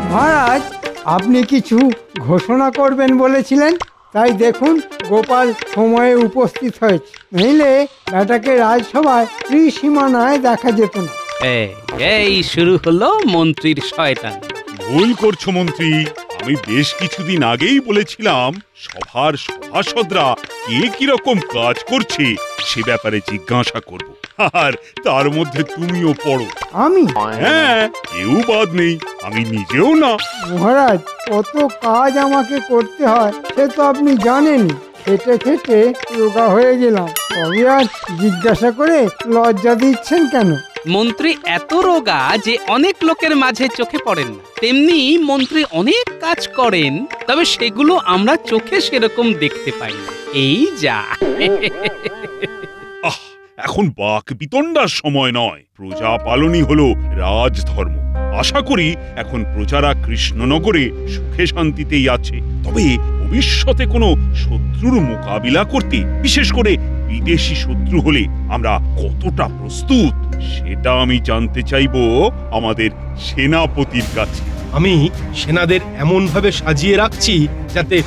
মহারাজ, আপনি কিছু ঘোষণা করবেন বলেছিলেন, তাই দেখুন গোপাল সময়ে উপস্থিত হয়েছে, নইলে ব্যাটাকে রাজসভায় ত্রিসীমানায় দেখা যেত না। এই শুরু হলো মন্ত্রীর শয়তান। ভুল করছো মন্ত্রী। আমি বেশ কিছুদিন আগেই বলেছিলাম সভার সভাসদরা কে কিরকম কাজ করছে সে ব্যাপারে জিজ্ঞাসা করব, আর তার মধ্যে তুমিও পড়ো। আমি? হ্যাঁ, কেউ বাদ নেই, আমি নিজেও না। মহারাজ, কত কাজ আমাকে করতে হয় সে তো আপনি জানেনই। খেটে খেটে রোগা হয়ে গেলাম, তবে আর জিজ্ঞাসা করে লজ্জা দিচ্ছেন কেন? মন্ত্রী এত রোগা যে অনেক লোকের মাঝে চোখে পড়েন না। তেমনি মন্ত্রী অনেক কাজ করেন, তবে সেগুলো আমরা চোখে সেরকম দেখতে পাই না। এই যা। এখন বাক বিতণ্ডার সময় নয়। প্রজা পালনই হলো রাজধর্ম। আশা করি এখন প্রজারা কৃষ্ণনগরে সুখে শান্তিতেই আছে। তবে ভবিষ্যতে কোনো শত্রুর মোকাবিলা করতে, বিশেষ করে বিদেশি শত্রু হলে আমরা কতটা প্রস্তুত সেটা আমি জানতে চাইবো আমাদের সেনাপতির কাছে। আমি সেনাদের এমন ভাবে সাজিয়ে রাখছি যাতে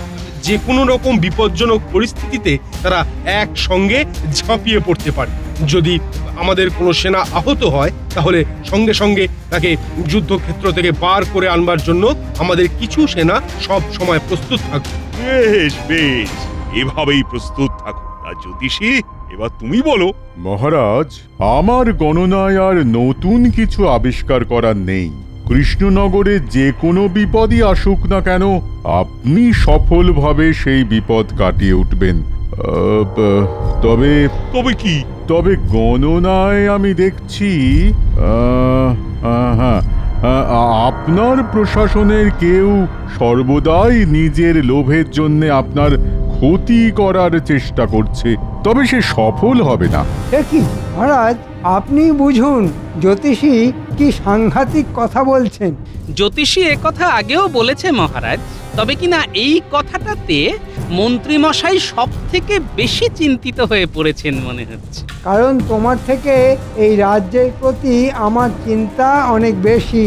যে কোনো রকম বিপজ্জনক পরিস্থিতিতে তারা একসঙ্গে ঝাঁপিয়ে পড়তে পারে। যদি আমাদের কোনো সেনা আহত হয় তাহলে সঙ্গে সঙ্গে তাকে যুদ্ধক্ষেত্র থেকে বার করে আনবার জন্য আমাদের কিছু সেনা সব সময় প্রস্তুত থাকবে। বেশ বেশ, এভাবেই প্রস্তুত থাকো। আর জ্যোতিষী, এবার তুমি বলো। মহারাজ, আমার গণনায় আর নতুন কিছু আবিষ্কার করার নেই। কৃষ্ণনগরে যে কোনো বিপদই আসুক না কেন, আপনি সফলভাবে সেই বিপদ কাটিয়ে উঠবেন। তবে কি? তবে গণনায় আমি দেখছি আপনার প্রশাসনের কেউ সর্বদাই নিজের লোভের জন্য আপনার ক্ষতি করার চেষ্টা করছে, তবে সে সফল হবে না। কি মহারাজ, আপনি বুঝুন জ্যোতিষী কি সাংঘাতিক কথা বলছেন। জ্যোতিষী একথা আগেও বলেছে মহারাজ, তবে কিনা এই কথাটাতে মন্ত্রী মশাই সব থেকে বেশি চিন্তিত হয়ে পড়েছেন মনে হচ্ছে। কারণ তোমার থেকে এই রাজ্যের প্রতি আমার চিন্তা অনেক বেশি।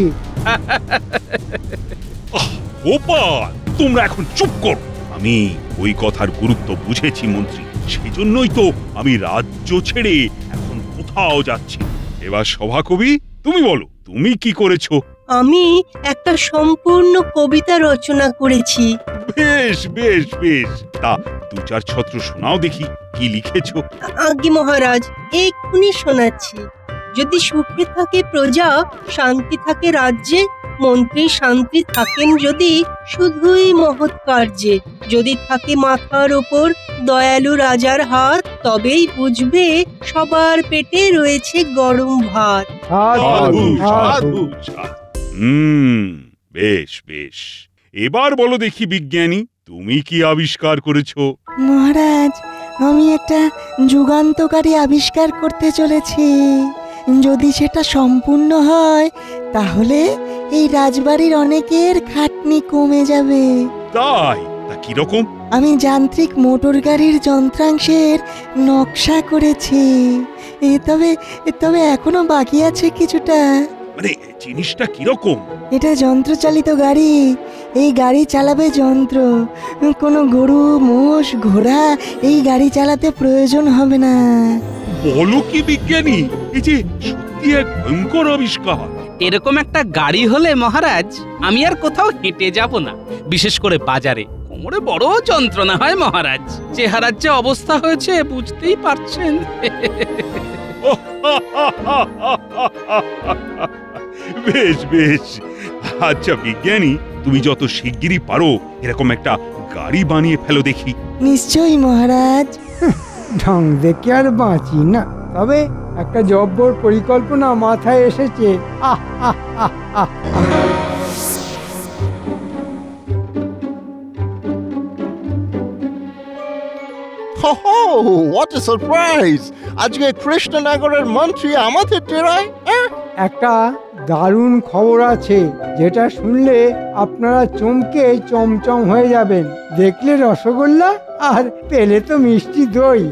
গোপাল, তোমরা এখন চুপ করো। আমি ওই কথার গুরুত্ব বুঝেছি মন্ত্রী, সেজন্যই তো আমি রাজ্য ছেড়ে এখন কোথাও যাচ্ছি। এবার সভাকবি, তুমি বলো, তুমি কি করেছো? আমি একটা সম্পূর্ণ কবিতা রচনা করেছি। বেশ বেশ বেশ, তা দু চার ছত্র শোনাও দেখি, কি লিখেছো? আজ্ঞে মহারাজ, এক্ষুনি শোনাচ্ছি। যদি সুখে থাকে প্রজা, শান্তি থাকে রাজ্যে, মন্ত্রী শান্তি থাকেন যদি শুধুই মহৎ কার্যে, যদি থাকে মাথার ওপর দয়ালু রাজার হাত, তবেই বুঝবে সবার পেটে রয়েছে গরম ভাত। বেশ বেশ, এবার বলো দেখি বিজ্ঞানী, তুমি কি আবিষ্কার করেছো? মহারাজ, আমি একটা যুগান্তকারী আবিষ্কার করতে চলেছি। যদি সেটা সম্পূর্ণ হয় তাহলে এই রাজবাড়ির অনেকের খাটনি কমে যাবে। তাই? তা কিরকম? আমি যান্ত্রিক মোটর গাড়ির যন্ত্রাংশের নকশা করেছি। তবে এখনো বাকি আছে কিছুটা। মানে জিনিসটা কিরকম? এটা যন্ত্রচালিত গাড়ি। এই গাড়ি চালাবে যন্ত্র। কোনো গরু, মোষ, ঘোড়া এই গাড়ি চালাতে প্রয়োজন হবে না। বলো কি বিজ্ঞানী, এই যে সত্যি এক ভয়ঙ্কর আবিষ্কার। এরকম একটা গাড়ি হলে মহারাজ আমি আর কোথাও হেঁটে যাব না, বিশেষ করে বাজারে। কোমরে বড় যন্ত্রণা হয় মহারাজ। চেহারার যে অবস্থা হয়েছে বুঝতেই পারছেন। বেশ বেশ, আচ্ছা বিজ্ঞানী, তুমি যত শিগগিরই পারো এরকম একটা গাড়ি বানিয়ে ফেলো দেখি। নিশ্চয়ই মহারাজ। ঢং দেখে আর বাঁচি না, তবে একটা জব্বর পরিকল্পনা মাথায় এসেছে। What a surprise! আজকে কৃষ্ণনগরের মন্ত্রী আমাদের ডেরায়। একটা দারুণ খবর আছে, যেটা শুনলে আপনারা চমকে চমচম হয়ে যাবেন। দেখলে রসগোল্লা, আর পেলে তো মিষ্টি দই।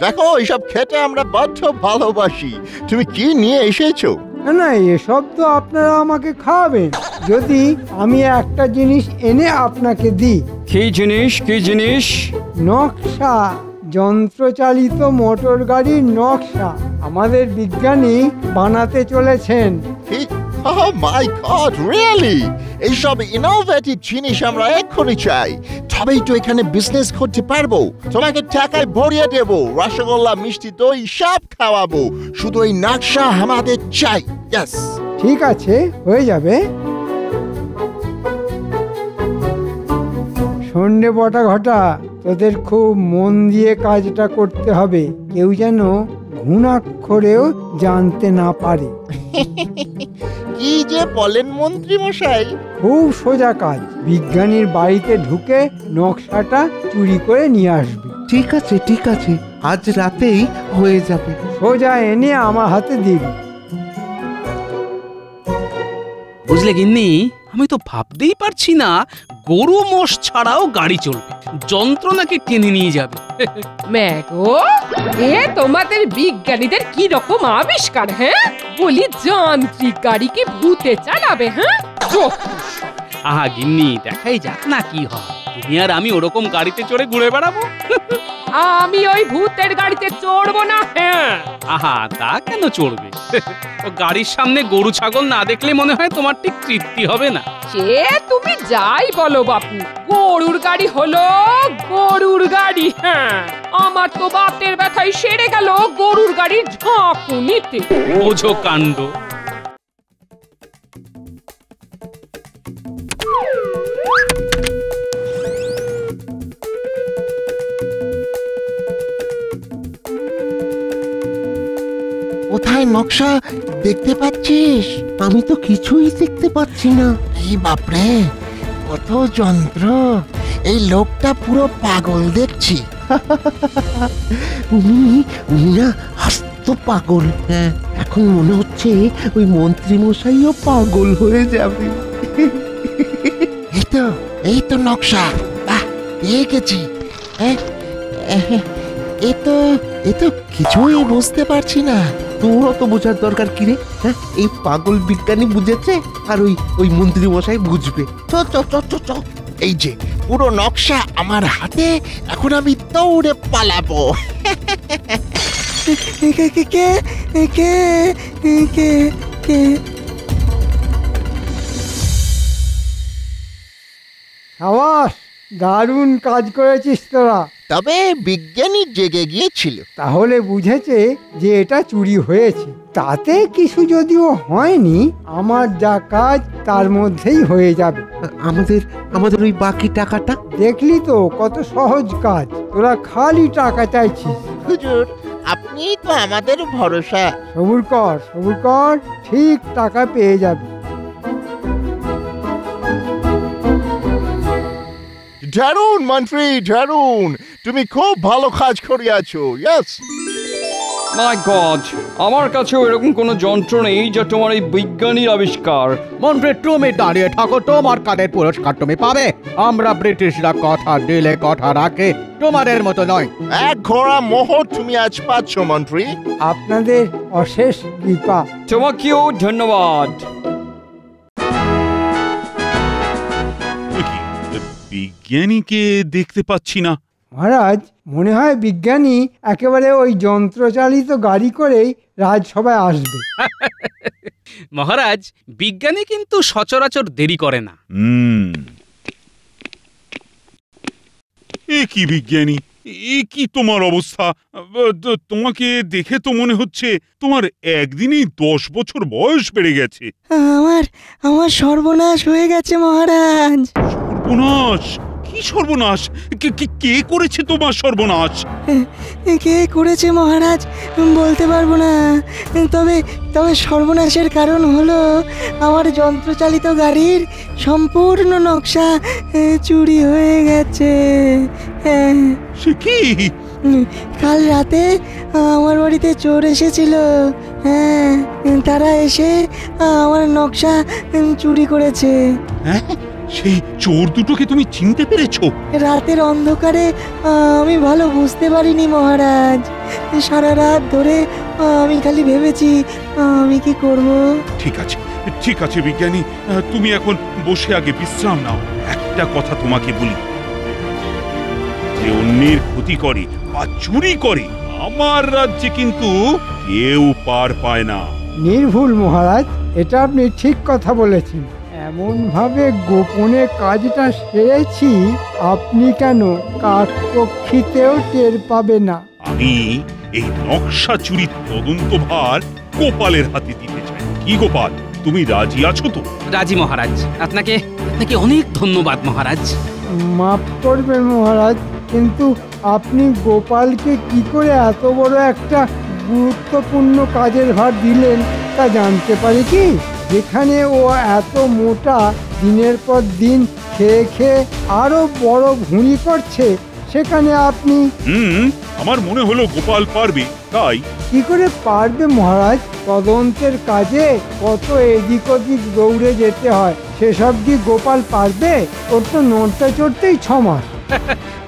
দেখো, এইসব খেতে আমরা বড্ড ভালোবাসি। তুমি কি নিয়ে এসেছো? না না, এসব তো আপনারা আমাকে খাওয়াবেন যদি আমি একটা জিনিস এনে আপনাকে দিই। কি জিনিস, কি জিনিস? নকশা, যন্ত্রচালিত মোটর গাড়ির নকশা আমাদের বিজ্ঞানী বানাতে চলেছেন। Oh my God, really? এইসব ইনোভেটিভ জিনিস আমরা এক্ষুনি চাই, তবেই তো এখানে বিজনেস করতে পারবো। তোমাকে টাকায় ভরিয়ে দেব, রসগোল্লা, মিষ্টি দই সব খাওয়াবো, শুধু এই নকশা আমাদের চাই। ইয়েস, ঠিক আছে, হয়ে যাবে। সন্ধ্যে বটা ঘটা, তোদের খুব মন দিয়ে কাজটা করতে হবে, কেউ যেন ঘুণাক্ষরেও জানতে না পারে। কি যে বলেন মন্ত্রী মশাই। খুব সোজা কাজ, বিজ্ঞানীর বাড়িতে ঢুকে নকশাটা চুরি করে নিয়ে আসবে। ঠিক আছে, ঠিক আছে, আজ রাতেই হয়ে যাবে। সোজা এনে আমার হাতে দিবি। বুঝলে গিন্নি, আমি তো ভাবতেই পারছি না গরু মোষ ছাড়াও গাড়ি চলবে, যন্ত্র নাকি টেনে নিয়ে যাবে। ম্যাগো, এ তোমাদের বিজ্ঞানীদের কি রকম আবিষ্কার, হ্যাঁ? বলি যান্ত্রিক গাড়ি কি ভূতে চালাবে, হ্যাঁ? আহা গিন্নি, দেখাই যাক না কি হয়। তুমি আর আমি ওরকম গাড়িতে চড়ে ঘুরে বেড়াবো। আমি ওই ভূতের গাড়িতে চড়বো না, হ্যাঁ। আহা, তা কেন চড়বে? ও গাড়ির সামনে গরু ছাগল না দেখলে মনে হয় তোমার ঠিক তৃপ্তি হবে না। সে তুমি যাই বলো বাপু, গরুর গাড়ি হলো গরুর গাড়ি, হ্যাঁ। আমার তো বাতের ব্যথায় সেরে গেল গরুর গাড়ির ঝাঁকুনিতে। বোঝো কাণ্ড। কোথায় নকশা দেখতে পাচ্ছিস? আমি তো কিছুই দেখতে পাচ্ছি না। এই বাপরে, কত যন্ত্র! এই লোকটা পুরো পাগল দেখছি। উনি না হাস্ত পাগল। হ্যাঁ, এখন মনে হচ্ছে ওই মন্ত্রী মশাইও পাগল হয়ে যাবে। এই তো নকশা, বাহ, পেয়ে গেছি। এ তো কিছুই বুঝতে পারছি না। তোর তো বোঝার দরকার কি রে? হ্যাঁ, এই পাগল বিজ্ঞানী বুঝেছে আর ওই মন্ত্রী মশাই বুঝবে। চ চ চ চ চ। এই যে পুরো নকশা আমার হাতে, এখন আমি দৌড়ে পালাবো। কে কে কে কে কে কে সাবাস, দারুণ কাজ করেছিস তোরা। তবে বিজ্ঞানী জেগে গিয়েছিল। তাহলে বুঝেছে যে এটা চুরি হয়েছে। তাতে কিছু যদিও হয়নি, আমার যা কাজ তার মধ্যেই হয়ে যাবে। আমাদের ওই বাকি টাকাটা? দেখলি তো কত সহজ কাজ, তোরা খালি টাকা চাইছিস। হুজুর, আপনি তো আমাদের ভরসা। সবুর কর, সবুর কর, ঠিক টাকা পেয়ে যাবি। দারুণ মন্ত্রী, দারুণ, তুমি খুব ভালো কাজ করিয়াছো। ইয়েস। মাই গড, আমার কাছেও এরকম কোনো যন্ত্র নেই যা তোমার এই বিজ্ঞানীর আবিষ্কার। মন্ত্রী, তুমি দাঁড়িয়ে থাকো, তোমার কাদের পুরস্কার তুমি পাবে। আমরা ব্রিটিশরা কথা দিলে কথা রাখে, তোমাদের মতো নয়। এক ঘোড়া মোহর তুমি আজ পাচ্ছ মন্ত্রী। আপনাদের অশেষ কৃপা। তোমাকেও ধন্যবাদ। বিজ্ঞানীকে দেখতে পাচ্ছি না। মহারাজ, মনে হয় বিজ্ঞানী একেবারে ওই যন্ত্রচালিত গাড়ি করেই রাজসভায় আসবে। মহারাজ, বিজ্ঞানী কিন্তু সচরাচর দেরি করে না। এ কি বিজ্ঞানী, এ কি তোমার অবস্থা? তোমাকে দেখে তো মনে হচ্ছে তোমার একদিনেই 10 বছর বয়স বেড়ে গেছে। আমার সর্বনাশ হয়ে গেছে মহারাজ। সর্বনাশ? কি সর্বনাশ? কে করেছে তোমার সর্বনাশ? কে করেছে মহারাজ বলতে পারবো না, তবে সর্বনাশের কারণ হলো আমার যন্ত্রচালিত গাড়ির সম্পূর্ণ নকশা চুরি হয়ে গেছে। সে কি? কাল রাতে আমার বাড়িতে চোর এসেছিল। হ্যাঁ, তারা এসে আমার নকশা চুরি করেছে। সেই চোর দুটোকে তুমি চিনতে পেরেছো? রাতের অন্ধকারে আমি ভালো বুঝতে পারিনি মহারাজ। সারা রাত ধরে আমি খালি ভেবেছি আমি কি করব। ঠিক আছে, ঠিক আছে বিজ্ঞানী, তুমি এখন বসে আগে বিশ্রাম নাও। একটা কথা তোমাকে বলি, যে অন্যের ক্ষতি করে বা চুরি করে আমার রাজ্যে কিন্তু কেউ পার পায় না। নির্ভুল মহারাজ, এটা আপনি ঠিক কথা বলেছেন। এমন ভাবে গোপনে কাজটা সেরেছি আপনি কেন কাকপক্ষীতেও টের পাবে না। আমি এই নকশা চুরির তদন্ত ভার গোপালের হাতে দিতে চাই। কি গোপাল, তুমি রাজি আছো তো? রাজি মহারাজ। আপনাকে আপনাকে অনেক ধন্যবাদ মহারাজ। মাফ করবেন মহারাজ, কিন্তু আপনি গোপালকে কি করে এত বড় একটা গুরুত্বপূর্ণ কাজের ভার দিলেন তা জানতে পারি কি? যেখানে ও এত মোটা, দিনের পর দিন খেয়ে খেয়ে আরো বড় ভুঁড়ি করছে, সেখানে আপনি আমার মনে হলো গোপাল পারবে, তাই। কি করে পারবে মহারাজ? তদন্তের কাজে কত এদিক ওদিক দৌড়ে যেতে হয়, সেসব কি গোপাল পারবে? ওর তো নড়তে চড়তেই 6 মাস।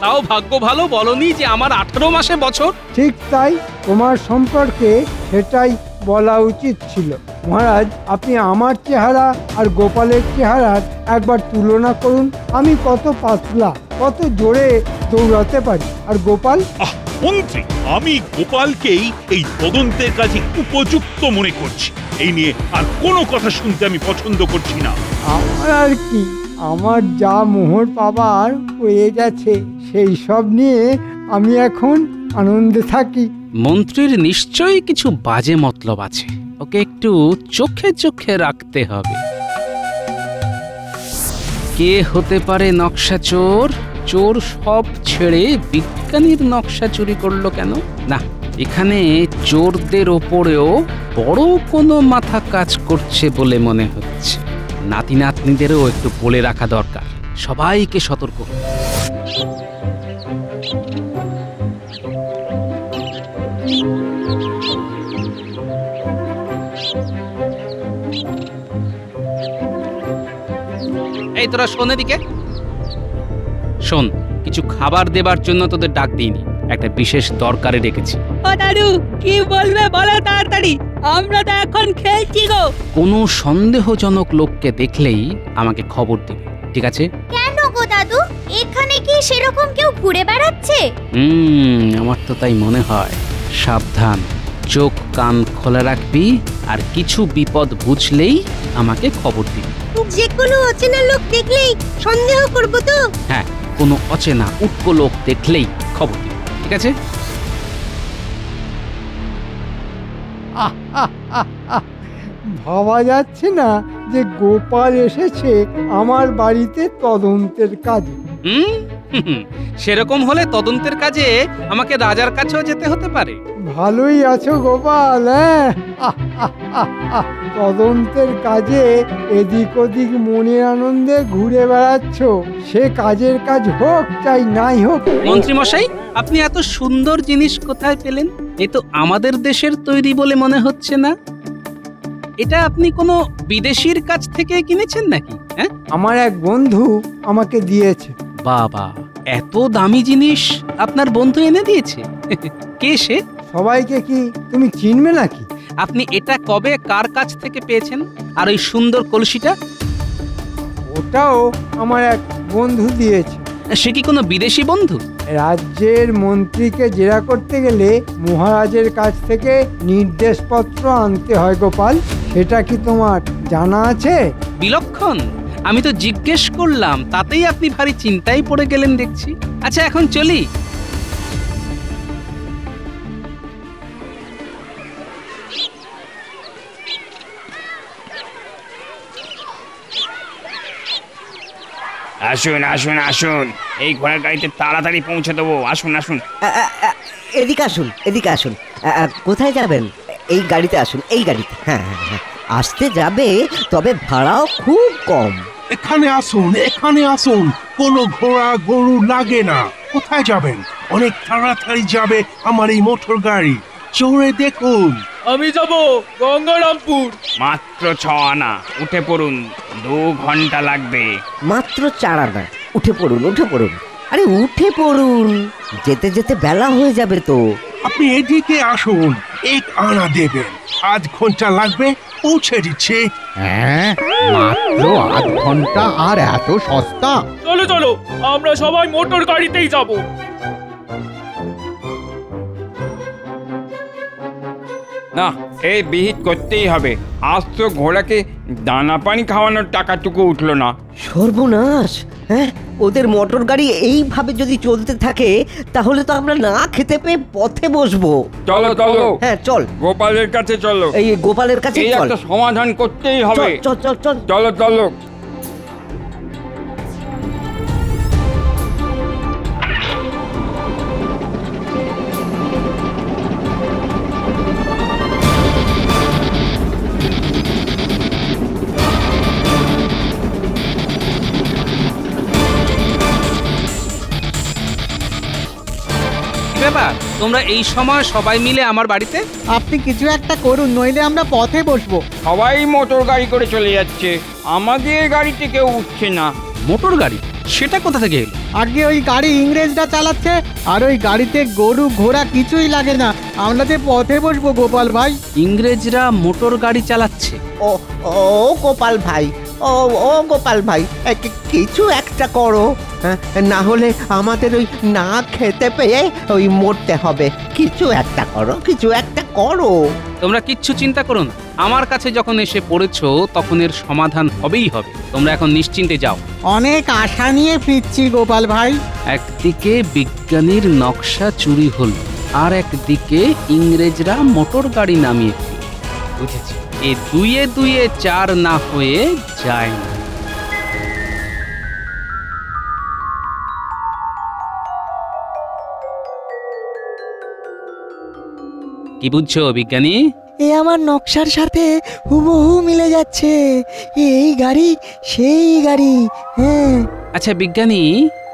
তাও ভাগ্য ভালো বলনি যে আমার 18 মাসে বছর। ঠিক তাই, তোমার সম্পর্কে সেটাই বলা উচিত ছিল। মহারাজ, আপনি আমার চেহারা আর গোপালের চেহারার একবার তুলনা করুন। আমি কত পাতলা, কত জোরে দৌড়াতে পারি, আর গোপাল। মন্ত্রী, আমি গোপালকেই এই তদন্তের কাজে উপযুক্ত মনে করছি। এই নিয়ে আর কোনো কথা শুনতে আমি পছন্দ করছি না। আমার আর কি, আমার যা মোহর পাবার হয়ে গেছে, সেই সব নিয়ে আমি এখন আনন্দে থাকি। মন্ত্রীর নিশ্চয়ই কিছু বাজে মতলব আছে, ওকে একটু চোখে চোখে রাখতে হবে। কে হতে পারে নকশা চোর? চোর সব ছেড়ে বিজ্ঞানীর নকশা চুরি করলো কেন? না, এখানে চোরদের ওপরেও বড় কোনো মাথা কাজ করছে বলে মনে হচ্ছে। নাতি নাতনিদেরও একটু বলে রাখা দরকার, সবাইকে সতর্ক। এই তোরা শোন এদিকে শোন, কিছু খাবার দেবার জন্য তোদের ডাক দিইনি, একটা বিশেষ দরকারে ডেকেছি। ও দাদু, কি বলবে বলো তাড়াতাড়ি, আমরা তো এখন খেলছি গো। কোনো সন্দেহজনক লোককে দেখলেই আমাকে খবর দিবে, ঠিক আছে? কেন গো দাদু, এখানে কি সেরকম কেউ ঘুরে বেড়াচ্ছে? আমার তো তাই মনে হয়। সাবধান, চোখ কান খোলা রাখবি, আর কিছু বিপদ বুঝলেই আমাকে খবর দিবি। যে কোনো অচেনা লোক দেখলেই সন্দেহ করব তো? হ্যাঁ, কোনো অচেনা উটকো লোক দেখলেই খবর দিবি, ঠিক আছে? ভাবা যাচ্ছে না যে গোপাল এসেছে আমার বাড়িতে তদন্তের কাজে। সেরকম হলে তদন্তের কাজে আমাকে রাজার কাছেও যেতে হতে পারে। ভালোই আছো গোপাল, হ্যাঁ? তদন্তের কাজে এদিক ওদিক মনের আনন্দে ঘুরে বেড়াচ্ছ, সে কাজের কাজ হোক চাই নাই হোক। মন্ত্রী মশাই, আপনি এত সুন্দর জিনিস কোথায় পেলেন? এ তো আমাদের দেশের তৈরি বলে মনে হচ্ছে না। এটা আপনি কোনো বিদেশির কাছ থেকে কিনেছেন নাকি? হ্যাঁ, আমার এক বন্ধু আমাকে দিয়েছে। বাবা, এত দামি জিনিস আপনার বন্ধু এনে দিয়েছে? কে সে? সবাইকে কি তুমি চিনবে নাকি? আপনি এটা কবে কার কাছ থেকে পেয়েছেন? আর ওই সুন্দর কলসিটা? ওটাও আমার এক বন্ধু দিয়েছে। সে কি কোনো বিদেশি বন্ধু? রাজ্যের মন্ত্রীকে জেরা করতে গেলে মহারাজের কাছ থেকে নির্দেশপত্র আনতে হয় গোপাল, সেটা কি তোমার জানা আছে? বিলক্ষণ, আমি তো জিজ্ঞেস করলাম, তাতেই আপনি ভারী চিন্তায় পড়ে গেলেন দেখছি। আচ্ছা, এখন চলি। আসুন আসুন আসুন, এই ঘোড়ার গাড়িতে তাড়াতাড়ি পৌঁছে দেবো। আসুন আসুন। এদিকে আসুন, এদিকে আসুন। কোথায় যাবেন? এই গাড়িতে আসুন, এই গাড়িতে। হ্যাঁ হ্যাঁ হ্যাঁ, আসতে যাবে, তবে ভাড়াও খুব কম। এখানে আসুন, এখানে আসুন, কোনো ঘোড়া গরু লাগে না। কোথায় যাবেন? অনেক তাড়াতাড়ি যাবে আমার এই মোটর গাড়ি। চড়ে দেখুন। আমি যাব গঙ্গারামপুর। মাত্র 6 আনা, উঠে পড়ুন, 2 ঘন্টা লাগবে। মাত্র 4 আনা, উঠে পড়ুন উঠে পড়ুন। আরে উঠে পড়ুন, যেতে যেতে বেলা হয়ে যাবে তো। আপনি এদিকে আসুন, 1 আনা দেবেন। 8 ঘন্টা লাগবে, পৌঁছে দিচ্ছে। হ্যাঁ, মাত্র 8 ঘন্টা আর এত সস্তা? চলো চলো, আমরা সবাই মোটর গাড়িতেই যাব। না, এই বিহিত করতেই হবে। আজ তো ঘোড়াকে দানা পানি খাওয়ানোর টাকাটুকু উঠলো না। সর্বনাশ! হ্যাঁ, ওদের মোটর গাড়ি এইভাবে যদি চলতে থাকে তাহলে তো আমরা না খেতে পেয়ে পথে বসবো। চলো চলো, হ্যাঁ চল, গোপালের কাছে চলো। এই গোপালের কাছে এই চল। একটা সমাধান করতেই হবে। চল চল চল, চলো চলো। ব্যাপার, তোমরা এই সময় সবাই মিলে আমার বাড়িতে? আপনি কিছু একটা করুন, নইলে আমরা পথে বসবো। সবাই মোটর গাড়ি করে চলে যাচ্ছে, আমাদের গাড়িতে কেউ উঠছে না। মোটর গাড়ি? সেটা কোথা থেকে এলো? আগে ওই গাড়ি ইংরেজরা চালাচ্ছে, আর ওই গাড়িতে গরু ঘোড়া কিছুই লাগে না। আমরা যে পথে বসবো গোপাল ভাই। ইংরেজরা মোটর গাড়ি চালাচ্ছে? ও ও গোপাল ভাই, ও ও গোপাল ভাই, কিছু একটা করো, না হলে আমাদের ওই না খেতে পেয়ে ওই মরতে হবে। কিছু একটা করো, কিছু একটা করো। তোমরা কিচ্ছু চিন্তা করো না, আমার কাছে যখন এসে পড়েছো তখন এর সমাধান হবেই হবে। তোমরা এখন নিশ্চিন্তে যাও। অনেক আশা নিয়ে ফিরছি গোপাল ভাই। একদিকে বিজ্ঞানীর নকশা চুরি হলো, আর একদিকে ইংরেজরা মোটর গাড়ি নামিয়ে দিল। বুঝেছি, এ দুয়ে দুয়ে 4 না হয়ে যায় না। কি বুঝছো বিজ্ঞানী? এ আমার নকশার সাথে হুবহু মিলে যাচ্ছে। এই গাড়ি সেই গাড়ি। হ্যাঁ। আচ্ছা বিজ্ঞানী,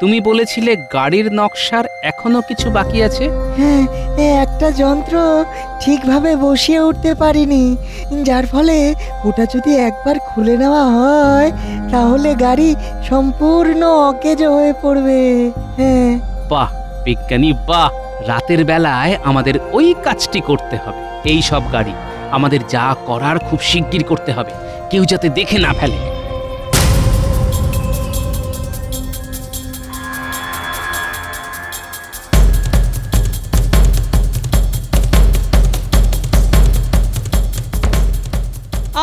তুমি বলেছিলে গাড়ির নকশার এখনো কিছু বাকি আছে? হ্যাঁ, একটা যন্ত্র ঠিকভাবে বসিয়ে উঠতে পারিনি, যার ফলে ওটা যদি একবার খুলে নেওয়া হয় তাহলে গাড়ি সম্পূর্ণ অকেজ হয়ে পড়বে। হ্যাঁ। বাহ বিজ্ঞানী বাহ, রাতের বেলায় আমাদের ওই কাজটি করতে হবে। এই সব গাড়ি আমাদের যা করার খুব শিগগির করতে হবে, কেউ যাতে দেখে না ফেলে।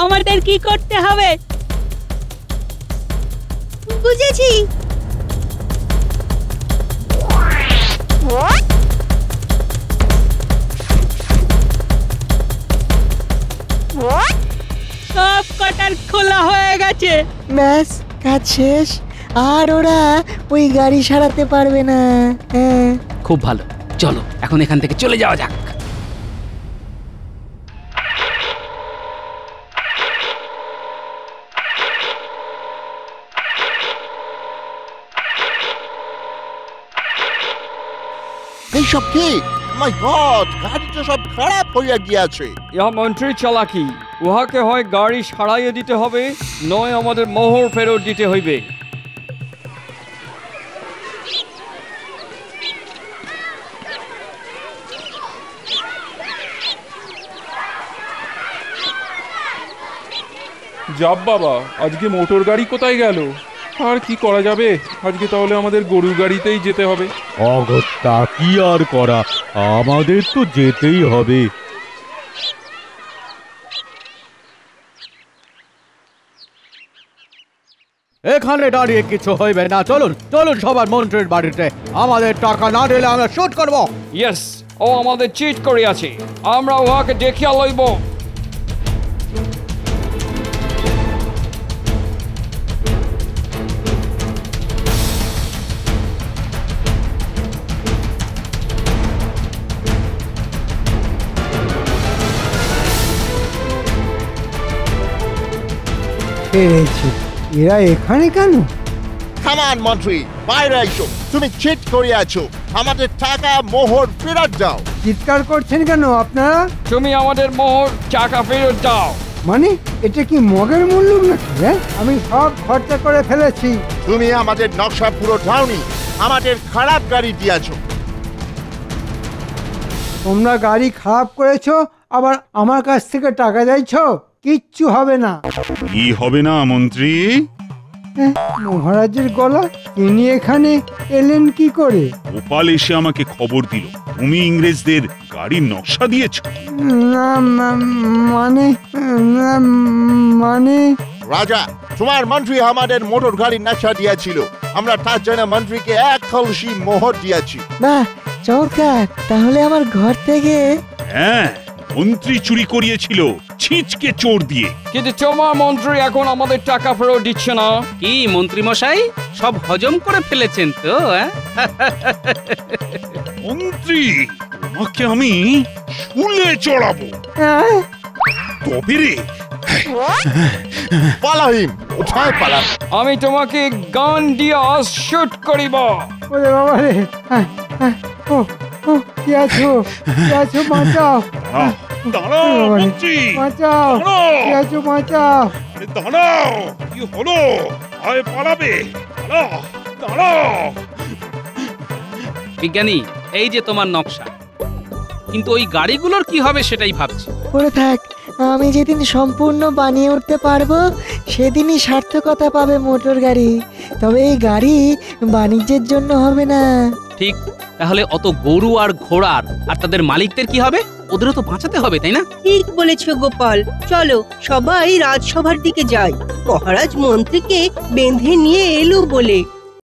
আমাদের কি করতে হবে? বুঝেছি। সব কটার খোলা হয়ে গেছে। ব্যাস, কাজ শেষ। আর ওরা ওই গাড়ি সারাতে পারবে না। হ্যাঁ। খুব ভালো, চলো এখন এখান থেকে চলে যাওয়া যাক। এইসব কি? মাই গড, গাড়িটা সব খারাপ হইয়া গিয়াছে। ইহা মন্ত্রীর চালাকি। উহাকে হয় গাড়ি সারাইয়ে দিতে হবে, নয় আমাদের মোহর ফেরত দিতে হইবে। যাব বাবা, আজকে মোটর গাড়ি কোথায় গেল? আর কি করা যাবে, আজকে তাহলে আমাদের গরুর গাড়িতেই যেতে হবে। অগত্যা কি আর করা, আমাদের তো যেতেই হবে। এখানে দাঁড়িয়ে কিছু হইবে না, চলুন চলুন সবার মন্ত্রীর বাড়িতে। আমাদের টাকা না দিলে আমরা শুট করব। ইয়েস, ও আমাদের চিট করিয়াছে, আমরা উহাকে দেখিয়া লইব। পেরেছি। এরা এখানে কেন? কামান মন্ত্রী, বাইরে আইসো। তুমি চিট করিয়াছো, আমাদের টাকা মোহর ফেরত দাও। চিৎকার করছেন কেন আপনারা? তুমি আমাদের মোহর টাকা ফেরত দাও। মানে এটা কি মগের মূল্য নাকি? আমি সব খরচা করে ফেলেছি। তুমি আমাদের নকশা পুরো দাওনি, আমাদের খারাপ গাড়ি দিয়েছো। তোমরা গাড়ি খারাপ করেছো, আবার আমার কাছ থেকে টাকা চাইছো? কিচ্ছু হবে না। কি হবে না মন্ত্রী? মহারাজের গলা, তিনি এখানে এলেন কি করে? গোপাল এসে আমাকে খবর দিল তুমি ইংরেজদের গাড়ির নকশা দিয়েছো। না মানে রাজা, তোমার মন্ত্রী আমাদের মোটর গাড়ির নকশা দিয়েছিল, আমরা তার জন্য মন্ত্রীকে 1 কলসি মোহর দিয়েছি। বাহ, চমৎকার। তাহলে আমার ঘর থেকে হ্যাঁ, মন্ত্রী চুরি করিয়েছিল ছিচকে চোর দিয়ে। কিন্তু তোমার মন্ত্রী এখন আমাদের টাকা ফেরত দিচ্ছে না। কি মন্ত্রী মশাই, সব হজম করে ফেলেছেন তো? মন্ত্রী, তোমাকে আমি শুলে চড়াবো। তবে রে পালাহিম, কোথায় পালা? আমি তোমাকে গান দিয়ে শুট করিব। ওরে বাবা রে, কি আছো? বাঁচাও, দাঁড়াও মন্ত্রী, বাঁচাও, কি আছো? বাঁচাও। আরে দাঁড়াও, কি হলো? আয় পালাবে, দাঁড়াও। বিজ্ঞানী, এই যে তোমার নকশা, কিন্তু ওই গাড়িগুলোর কি হবে সেটাই ভাবছি। পড়ে থাক, আমি যেদিন সম্পূর্ণ বানিয়ে উঠতে পারবো সেদিনই সার্থকতা পাবে মোটর গাড়ি। তবে এই গাড়ি বাণিজ্যের জন্য হবে না। ঠিক, তাহলে অত গরু আর ঘোড়ার আর তাদের মালিকদের কি হবে? ওদেরও তো বাঁচাতে হবে, তাই না? ঠিক বলেছো গোপাল, চলো সবাই রাজসভার দিকে যাই। মহারাজ মন্ত্রীকে বেঁধে নিয়ে এলো বলে